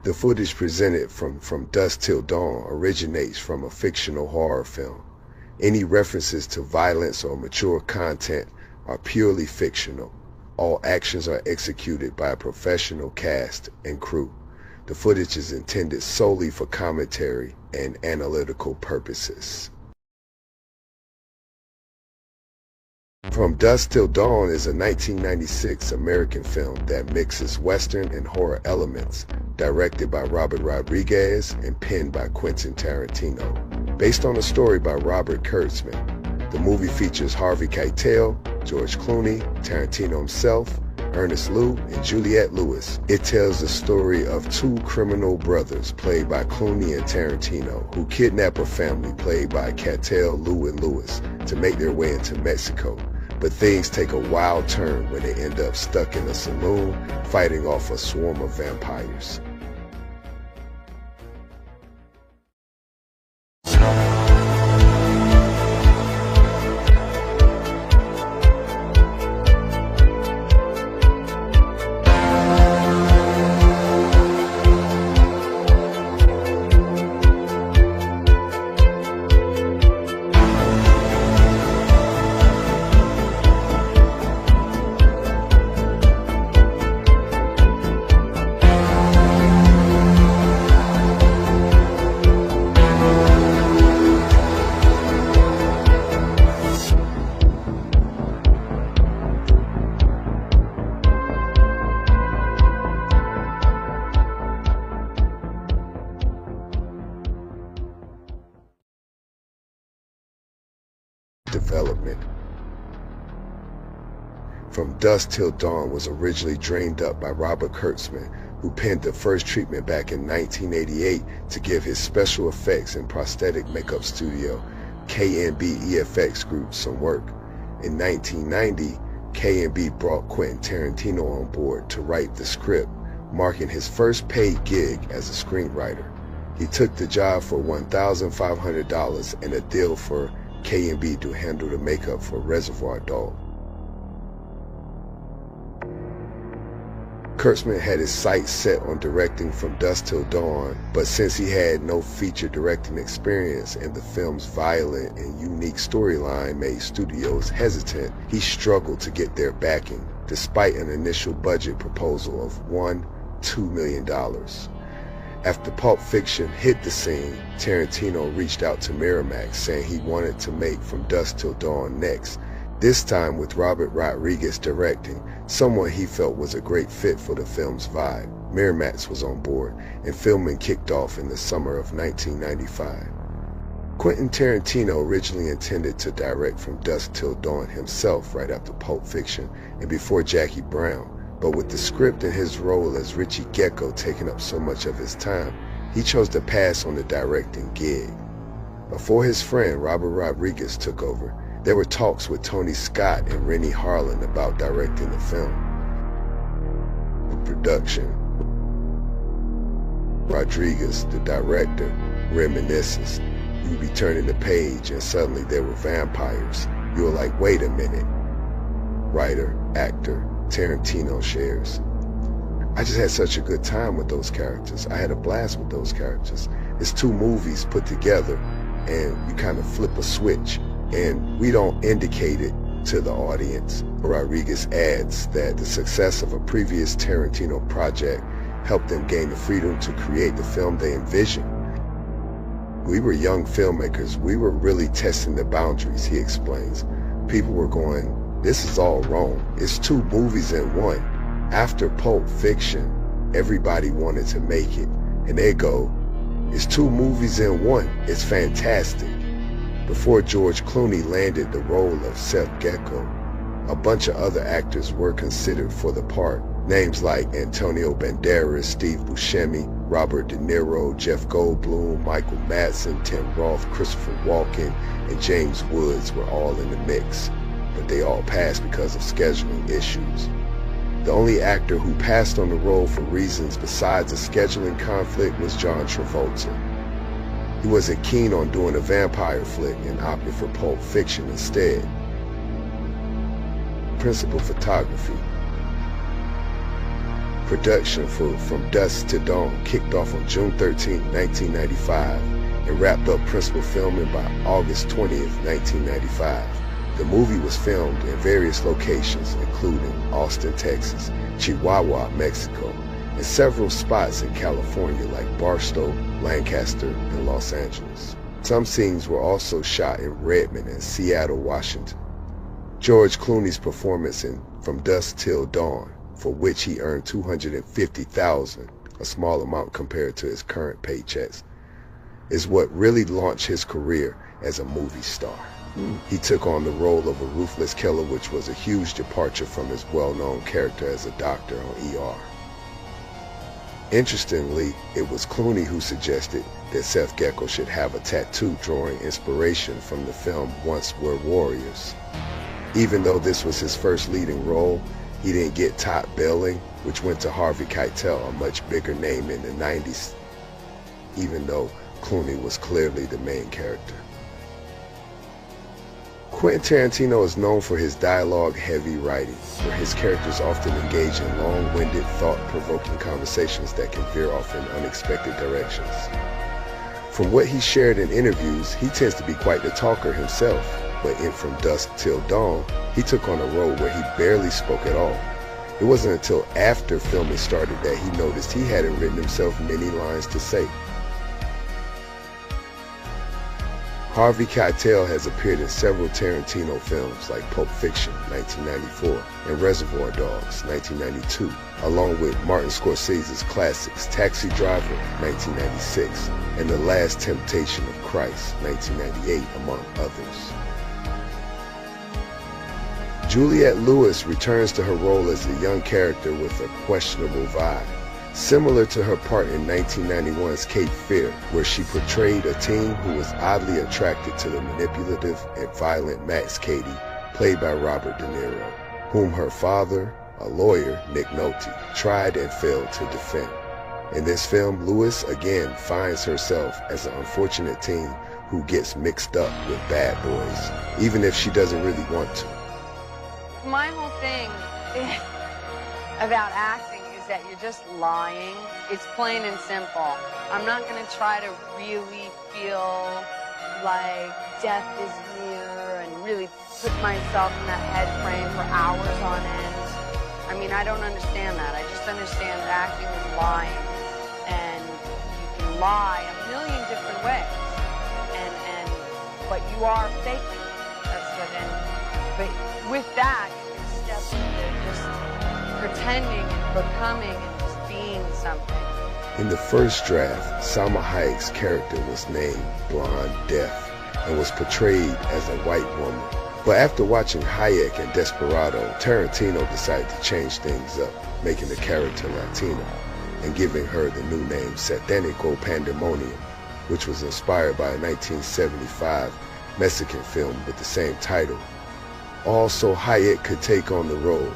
The footage presented from Dusk Till Dawn originates from a fictional horror film. Any references to violence or mature content are purely fictional. All actions are executed by a professional cast and crew. The footage is intended solely for commentary and analytical purposes. From Dusk Till Dawn is a 1996 American film that mixes Western and horror elements, directed by Robert Rodriguez and penned by Quentin Tarantino. Based on a story by Robert Kurtzman, the movie features Harvey Keitel, George Clooney, Tarantino himself, Ernest Liu, and Juliette Lewis. It tells the story of two criminal brothers played by Clooney and Tarantino who kidnap a family played by Keitel, Liu, and Lewis to make their way into Mexico. But things take a wild turn when they end up stuck in a saloon fighting off a swarm of vampires. Development. From Dusk Till Dawn was originally dreamed up by Robert Kurtzman, who penned the first treatment back in 1988 to give his special effects and prosthetic makeup studio, K&B EFX Group, some work. In 1990, K&B brought Quentin Tarantino on board to write the script, marking his first paid gig as a screenwriter. He took the job for $1,500 and a deal for K&B to handle the makeup for Reservoir Dogs. Kurtzman had his sights set on directing From Dusk Till Dawn, but since he had no feature directing experience and the film's violent and unique storyline made studios hesitant, he struggled to get their backing, despite an initial budget proposal of $2 million. After Pulp Fiction hit the scene, Tarantino reached out to Miramax saying he wanted to make From Dusk Till Dawn next, this time with Robert Rodriguez directing, someone he felt was a great fit for the film's vibe. Miramax was on board, and filming kicked off in the summer of 1995. Quentin Tarantino originally intended to direct From Dusk Till Dawn himself right after Pulp Fiction and before Jackie Brown, but with the script and his role as Richie Gecko taking up so much of his time, he chose to pass on the directing gig. Before his friend Robert Rodriguez took over, there were talks with Tony Scott and Rennie Harlin about directing the film. The production. Rodriguez, the director, reminisces. You'd be turning the page and suddenly there were vampires. You were like, wait a minute. Writer, actor, Tarantino shares. I just had such a good time with those characters. I had a blast with those characters. It's two movies put together and you kind of flip a switch and we don't indicate it to the audience. Rodriguez adds that the success of a previous Tarantino project helped them gain the freedom to create the film they envisioned. We were young filmmakers. We were really testing the boundaries, he explains. People were going, this is all wrong. It's two movies in one. After Pulp Fiction, everybody wanted to make it. And they go, it's two movies in one. It's fantastic. Before George Clooney landed the role of Seth Gecko, a bunch of other actors were considered for the part. Names like Antonio Banderas, Steve Buscemi, Robert De Niro, Jeff Goldblum, Michael Madsen, Tim Roth, Christopher Walken, and James Woods were all in the mix, but they all passed because of scheduling issues. The only actor who passed on the role for reasons besides a scheduling conflict was John Travolta. He wasn't keen on doing a vampire flick and opted for Pulp Fiction instead. Principal photography. Production for From Dusk Till Dawn kicked off on June 13, 1995, and wrapped up principal filming by August 20th, 1995. The movie was filmed in various locations, including Austin, Texas, Chihuahua, Mexico, and several spots in California like Barstow, Lancaster, and Los Angeles. Some scenes were also shot in Redmond and Seattle, Washington. George Clooney's performance in From Dusk Till Dawn, for which he earned $250,000, a small amount compared to his current paychecks, is what really launched his career as a movie star. He took on the role of a ruthless killer, which was a huge departure from his well-known character as a doctor on ER. Interestingly, it was Clooney who suggested that Seth Gecko should have a tattoo drawing inspiration from the film Once Were Warriors. Even though this was his first leading role, he didn't get top billing, which went to Harvey Keitel, a much bigger name in the 90s, even though Clooney was clearly the main character. Quentin Tarantino is known for his dialogue-heavy writing, where his characters often engage in long-winded, thought-provoking conversations that can veer off in unexpected directions. From what he shared in interviews, he tends to be quite the talker himself, but in From Dusk Till Dawn, he took on a role where he barely spoke at all. It wasn't until after filming started that he noticed he hadn't written himself many lines to say. Harvey Keitel has appeared in several Tarantino films like Pulp Fiction, 1994, and Reservoir Dogs, 1992, along with Martin Scorsese's classics Taxi Driver, 1996, and The Last Temptation of Christ, 1998, among others. Juliette Lewis returns to her role as a young character with a questionable vibe, similar to her part in 1991's Cape Fear, where she portrayed a teen who was oddly attracted to the manipulative and violent Max Cady, played by Robert De Niro, whom her father, a lawyer, Nick Nolte, tried and failed to defend. In this film, Lewis again finds herself as an unfortunate teen who gets mixed up with bad boys, even if she doesn't really want to. My whole thing about acting is that you're just lying. It's plain and simple. I'm not going to try to really feel like death is near and really put myself in that head frame for hours on end. I mean, I don't understand that. I just understand that acting is lying. And you can lie a million different ways. But you are faking it. That's what but with that, you can step into just pretending and becoming and just being something. In the first draft, Salma Hayek's character was named Blonde Death and was portrayed as a white woman. But after watching Hayek and Desperado, Tarantino decided to change things up, making the character Latina and giving her the new name Satanico Pandemonium, which was inspired by a 1975 Mexican film with the same title. Also, Hayek could take on the role.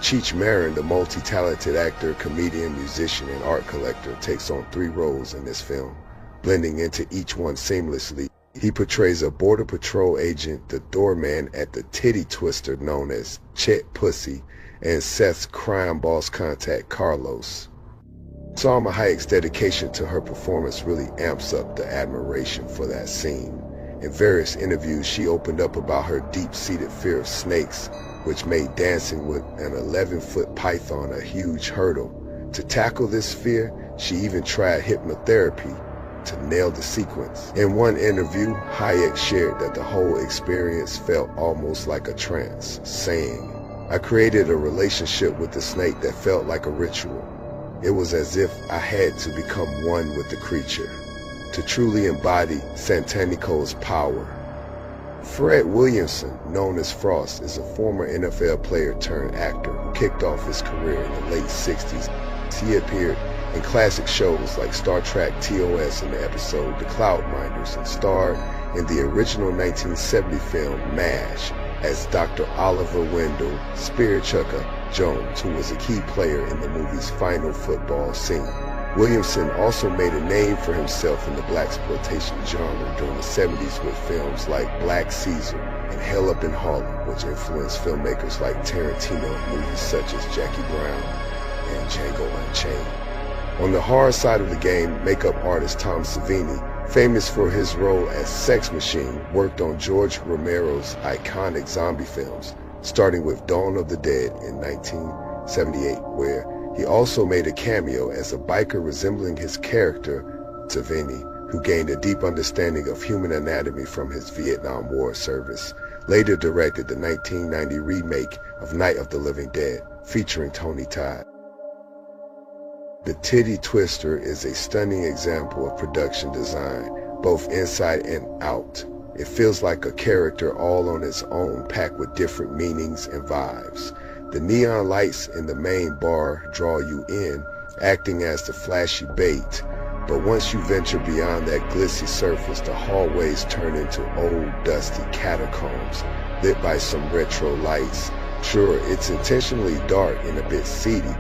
Cheech Marin, the multi-talented actor, comedian, musician, and art collector, takes on 3 roles in this film, blending into each one seamlessly. He portrays a Border Patrol agent, the doorman at the titty twister known as Chet Pussy, and Seth's crime boss contact, Carlos. Salma Hayek's dedication to her performance really amps up the admiration for that scene. In various interviews, she opened up about her deep-seated fear of snakes, which made dancing with an 11-foot python a huge hurdle. To tackle this fear, she even tried hypnotherapy to nail the sequence. In one interview, Hayek shared that the whole experience felt almost like a trance, saying, "I created a relationship with the snake that felt like a ritual. It was as if I had to become one with the creature, to truly embody Satanico's power." Fred Williamson, known as Frost, is a former NFL player turned actor who kicked off his career in the late 60s. He appeared in classic shows like Star Trek TOS in the episode The Cloud Minders, and starred in the original 1970 film MASH as Dr. Oliver Wendell Spearchucker Jones, who was a key player in the movie's final football scene. Williamson also made a name for himself in the blaxploitation genre during the 70s with films like Black Caesar and Hell Up in Harlem, which influenced filmmakers like Tarantino in movies such as Jackie Brown and Django Unchained. On the horror side of the game, makeup artist Tom Savini, famous for his role as Sex Machine, worked on George Romero's iconic zombie films, starting with Dawn of the Dead in 1978, where he also made a cameo as a biker resembling his character, Savini, who gained a deep understanding of human anatomy from his Vietnam War service. Later directed the 1990 remake of Night of the Living Dead, featuring Tony Todd. The Titty Twister is a stunning example of production design, both inside and out. It feels like a character all on its own, packed with different meanings and vibes. The neon lights in the main bar draw you in, acting as the flashy bait. But once you venture beyond that glitzy surface, the hallways turn into old, dusty catacombs, lit by some retro lights. Sure, it's intentionally dark and a bit seedy,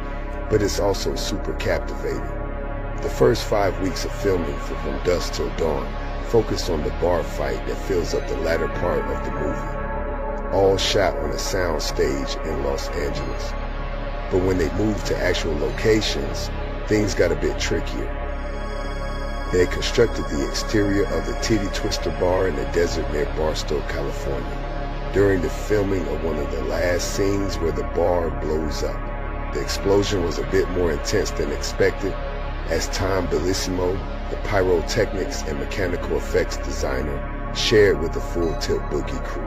but it's also super captivating. The first 5 weeks of filming for From Dusk Till Dawn focused on the bar fight that fills up the latter part of the movie, all shot on a sound stage in Los Angeles. But when they moved to actual locations, things got a bit trickier. They had constructed the exterior of the Titty Twister bar in the desert near Barstow, California. During the filming of one of the last scenes where the bar blows up, the explosion was a bit more intense than expected, as Tom Bellissimo, the pyrotechnics and mechanical effects designer, shared with the Full Tilt Boogie crew.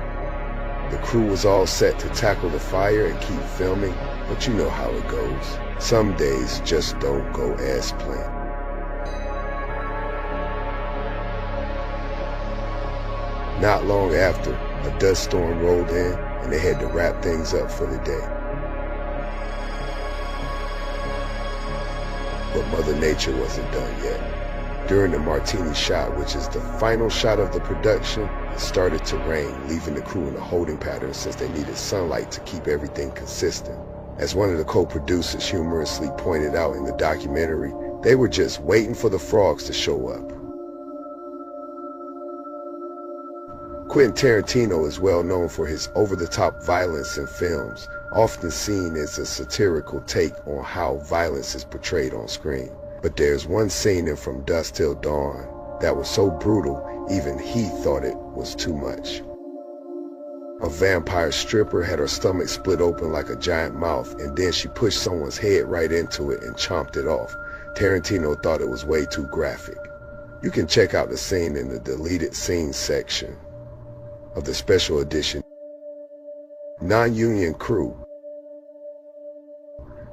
The crew was all set to tackle the fire and keep filming, but you know how it goes. Some days just don't go as planned. Not long after, a dust storm rolled in and they had to wrap things up for the day. But Mother Nature wasn't done yet. During the martini shot, which is the final shot of the production, it started to rain, leaving the crew in a holding pattern since they needed sunlight to keep everything consistent. As one of the co-producers humorously pointed out in the documentary, they were just waiting for the frogs to show up. Quentin Tarantino is well known for his over-the-top violence in films, often seen as a satirical take on how violence is portrayed on screen. But there's one scene in From Dusk Till Dawn that was so brutal, even he thought it was too much. A vampire stripper had her stomach split open like a giant mouth, and then she pushed someone's head right into it and chomped it off. Tarantino thought it was way too graphic. You can check out the scene in the deleted scenes section of the special edition. Non-union crew.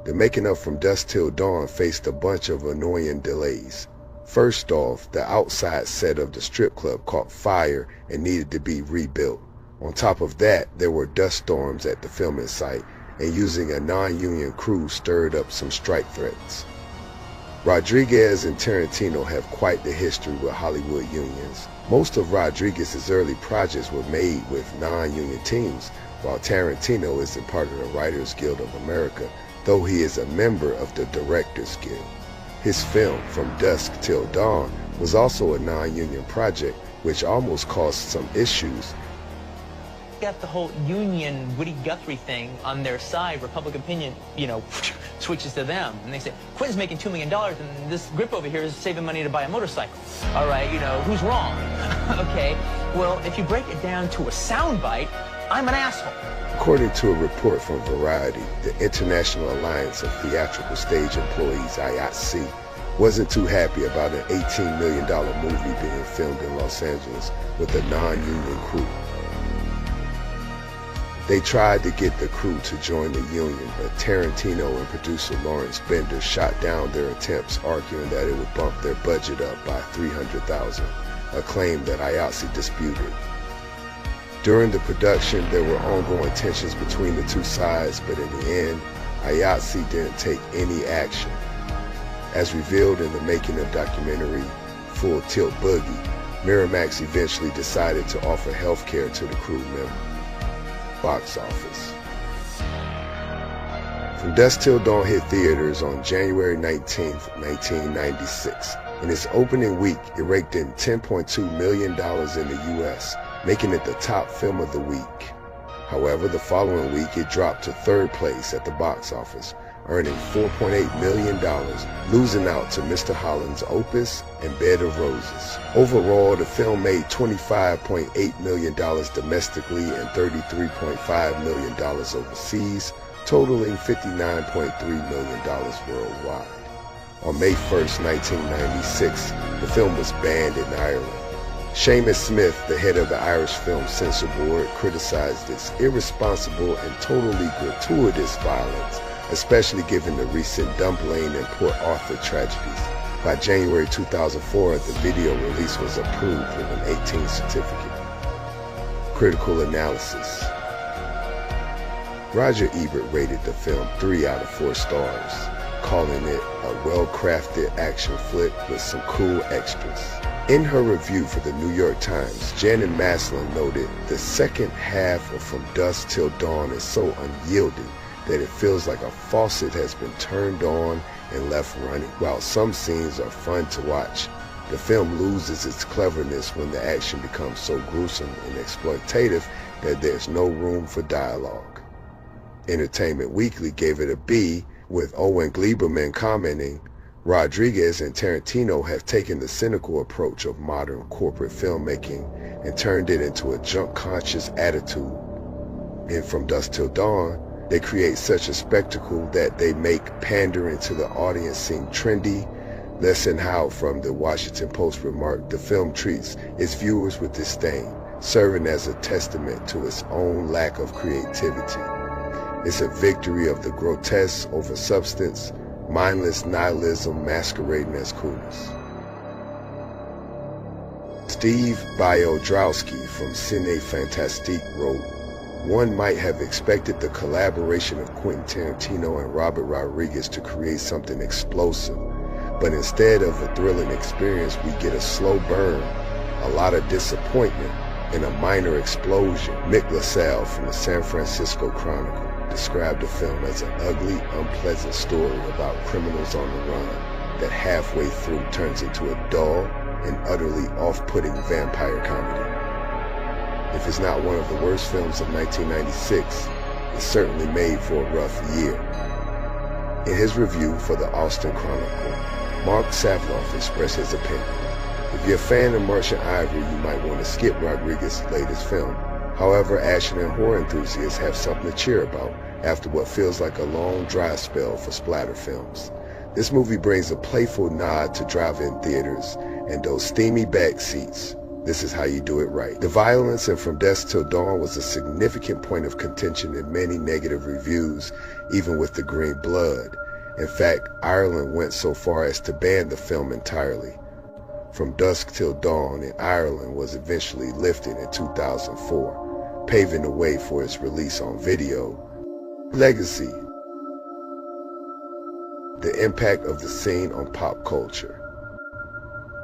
The making of From Dusk Till Dawn faced a bunch of annoying delays. First off, the outside set of the strip club caught fire and needed to be rebuilt. On top of that, there were dust storms at the filming site, and using a non-union crew stirred up some strike threats. Rodriguez and Tarantino have quite the history with Hollywood unions. Most of Rodriguez's early projects were made with non-union teams, while Tarantino isn't part of the Writers Guild of America, though he is a member of the Directors Guild. His film, From Dusk Till Dawn, was also a non-union project, which almost caused some issues. Got the whole union Woody Guthrie thing on their side, where public opinion, switches to them. And they say, Quentin's making $2 million, and this grip over here is saving money to buy a motorcycle. All right, who's wrong? Okay, well, if you break it down to a soundbite, I'm an asshole. According to a report from Variety, the International Alliance of Theatrical Stage Employees, IATSE, wasn't too happy about an $18 million movie being filmed in Los Angeles with a non-union crew. They tried to get the crew to join the union, but Tarantino and producer Lawrence Bender shot down their attempts, arguing that it would bump their budget up by $300,000, a claim that IATSE disputed. During the production, there were ongoing tensions between the two sides, but in the end, IATSE didn't take any action. As revealed in the making of documentary Full Tilt Boogie, Miramax eventually decided to offer health care to the crew member. Box office. From Dusk Till Dawn hit theaters on January 19th, 1996. In its opening week, it raked in $10.2 million in the U.S., making it the top film of the week. However, the following week, it dropped to third place at the box office, earning $4.8 million, losing out to Mr. Holland's Opus and Bed of Roses. Overall, the film made $25.8 million domestically and $33.5 million overseas, totaling $59.3 million worldwide. On May 1st, 1996, the film was banned in Ireland. Seamus Smith, the head of the Irish Film Censor Board, criticized its irresponsible and totally gratuitous violence, especially given the recent Dunblane and Port Arthur tragedies. By January 2004, the video release was approved with an 18 certificate. Critical analysis. Roger Ebert rated the film 3 out of 4 stars, calling it a well-crafted action flick with some cool extras. In her review for the New York Times, Janet Maslin noted the second half of From Dusk Till Dawn is so unyielding that it feels like a faucet has been turned on and left running. While some scenes are fun to watch, the film loses its cleverness when the action becomes so gruesome and exploitative that there's no room for dialogue. Entertainment Weekly gave it a B, with Owen Gleiberman commenting, "Rodriguez and Tarantino have taken the cynical approach of modern corporate filmmaking and turned it into a junk-conscious attitude. In From Dusk Till Dawn, they create such a spectacle that they make pandering to the audience seem trendy." Lesson Howe from the Washington Post remarked, "The film treats its viewers with disdain, serving as a testament to its own lack of creativity. It's a victory of the grotesque over substance, mindless nihilism masquerading as coolness." Steve Biodrowski from Cine Fantastique wrote, "One might have expected the collaboration of Quentin Tarantino and Robert Rodriguez to create something explosive, but instead of a thrilling experience, we get a slow burn, a lot of disappointment, and a minor explosion." Mick LaSalle from the San Francisco Chronicle described the film as an ugly, unpleasant story about criminals on the run that halfway through turns into a dull and utterly off-putting vampire comedy. If it's not one of the worst films of 1996, it's certainly made for a rough year. In his review for the Austin Chronicle, Mark Savloff expressed his opinion. If you're a fan of Martian Ivory, you might want to skip Rodriguez's latest film. However, action and horror enthusiasts have something to cheer about after what feels like a long dry spell for splatter films. This movie brings a playful nod to drive-in theaters and those steamy back seats. This is how you do it right. The violence in From Dusk Till Dawn was a significant point of contention in many negative reviews, even with the green blood. In fact, Ireland went so far as to ban the film entirely. From Dusk Till Dawn in Ireland was eventually lifted in 2004, paving the way for its release on video. Legacy. The impact of the scene on pop culture.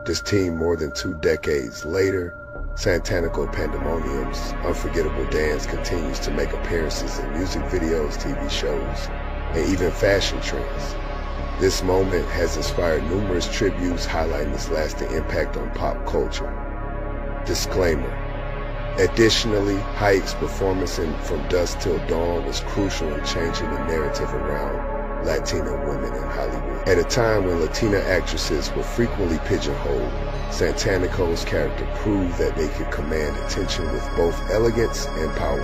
This team more than 2 decades later, Santanico Pandemonium's unforgettable dance continues to make appearances in music videos, TV shows, and even fashion trends. This moment has inspired numerous tributes highlighting its lasting impact on pop culture. Disclaimer. Additionally, Hayek's performance in From Dusk Till Dawn was crucial in changing the narrative around Latina women in Hollywood. At a time when Latina actresses were frequently pigeonholed, Santanico's character proved that they could command attention with both elegance and power.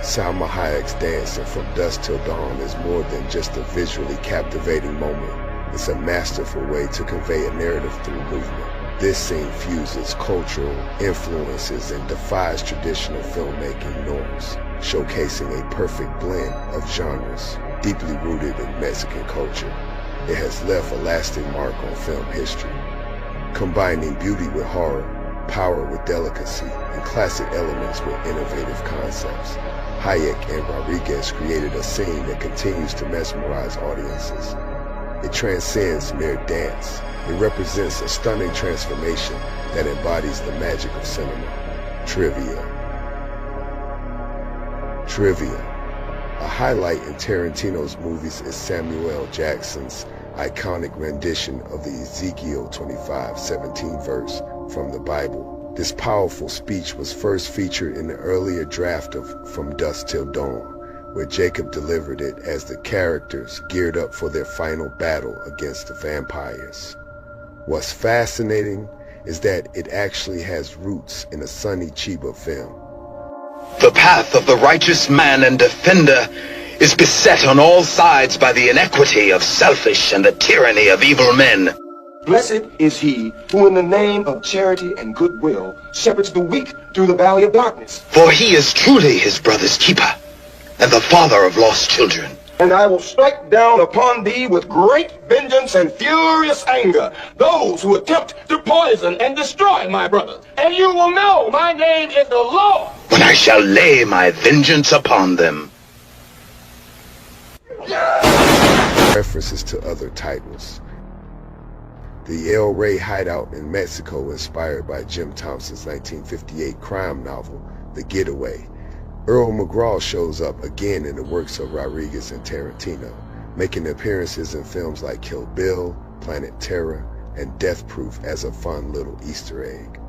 Salma Hayek's dance in From Dusk Till Dawn is more than just a visually captivating moment. It's a masterful way to convey a narrative through movement. This scene fuses cultural influences and defies traditional filmmaking norms, showcasing a perfect blend of genres deeply rooted in Mexican culture. It has left a lasting mark on film history, combining beauty with horror, power with delicacy, and classic elements with innovative concepts. Hayek and Rodriguez created a scene that continues to mesmerize audiences. It transcends mere dance. It represents a stunning transformation that embodies the magic of cinema. Trivia. A highlight in Tarantino's movies is Samuel L. Jackson's iconic rendition of the Ezekiel 25:17 verse from the Bible. This powerful speech was first featured in the earlier draft of From Dusk Till Dawn, where Jacob delivered it as the characters geared up for their final battle against the vampires. What's fascinating is that it actually has roots in a Sonny Chiba film. The path of the righteous man and defender is beset on all sides by the inequity of selfish and the tyranny of evil men. Blessed is he who in the name of charity and goodwill shepherds the weak through the valley of darkness. For he is truly his brother's keeper and the father of lost children. And I will strike down upon thee with great vengeance and furious anger those who attempt to poison and destroy my brother. And you will know my name is the Lord, when I shall lay my vengeance upon them. References to other titles. The El Rey hideout in Mexico, inspired by Jim Thompson's 1958 crime novel, The Getaway. Earl McGraw shows up again in the works of Rodriguez and Tarantino, making appearances in films like Kill Bill, Planet Terror, and Death Proof as a fun little Easter egg.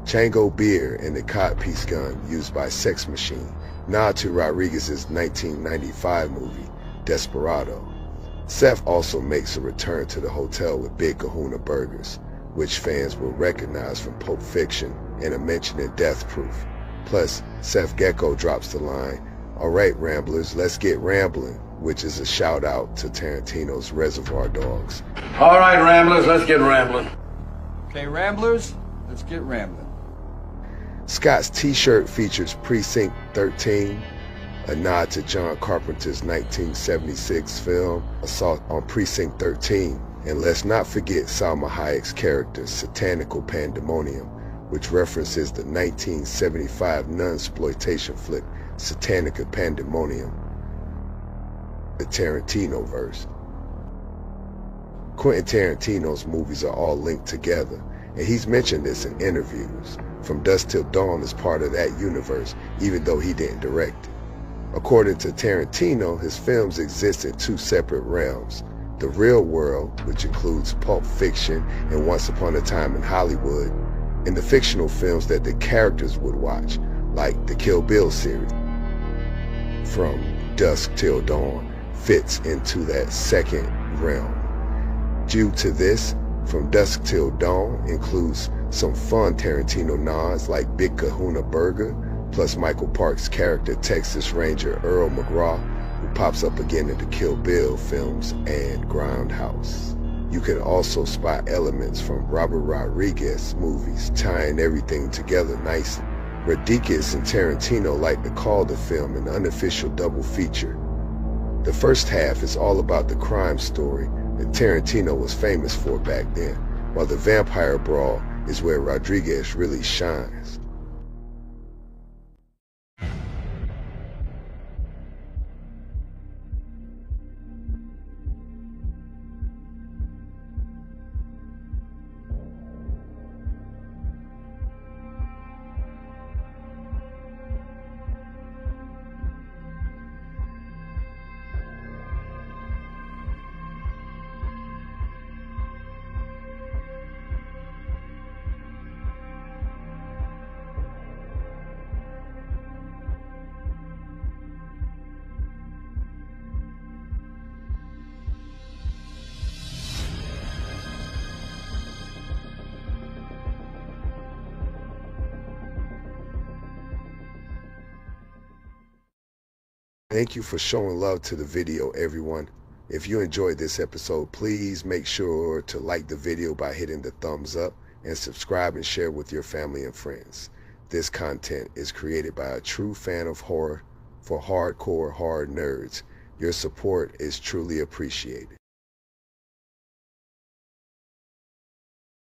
Chango beer and the codpiece gun used by Sex Machine, nod to Rodriguez's 1995 movie, Desperado. Seth also makes a return to the hotel with Big Kahuna Burgers, which fans will recognize from Pulp Fiction and a mention in Death Proof. Plus, Seth Gecko drops the line, "All right, Ramblers, let's get rambling," which is a shout out to Tarantino's Reservoir Dogs. All right, Ramblers, let's get rambling. Okay, Ramblers, let's get rambling. Scott's t-shirt features Precinct 13, a nod to John Carpenter's 1976 film, Assault on Precinct 13. And let's not forget Salma Hayek's character, Satanical Pandemonium, which references the 1975 nunsploitation flick Satanica Pandemonium, the Tarantino verse. Quentin Tarantino's movies are all linked together, and he's mentioned this in interviews. From Dusk Till Dawn is part of that universe, even though he didn't direct it. According to Tarantino, his films exist in two separate realms: the real world, which includes Pulp Fiction and Once Upon a Time in Hollywood, and the fictional films that the characters would watch, like the Kill Bill series. From Dusk Till Dawn fits into that second realm. Due to this, From Dusk Till Dawn includes some fun Tarantino nods like Big Kahuna Burger, plus Michael Park's character Texas Ranger Earl McGraw, who pops up again in the Kill Bill films and Grindhouse. You can also spot elements from Robert Rodriguez movies, tying everything together nicely. Rodriguez and Tarantino like to call the film an unofficial double feature. The first half is all about the crime story that Tarantino was famous for back then, while the vampire brawl is where Rodriguez really shines. Thank you for showing love to the video, everyone. If you enjoyed this episode, please make sure to like the video by hitting the thumbs up and subscribe and share with your family and friends. This content is created by a true fan of horror for hardcore horror nerds. Your support is truly appreciated.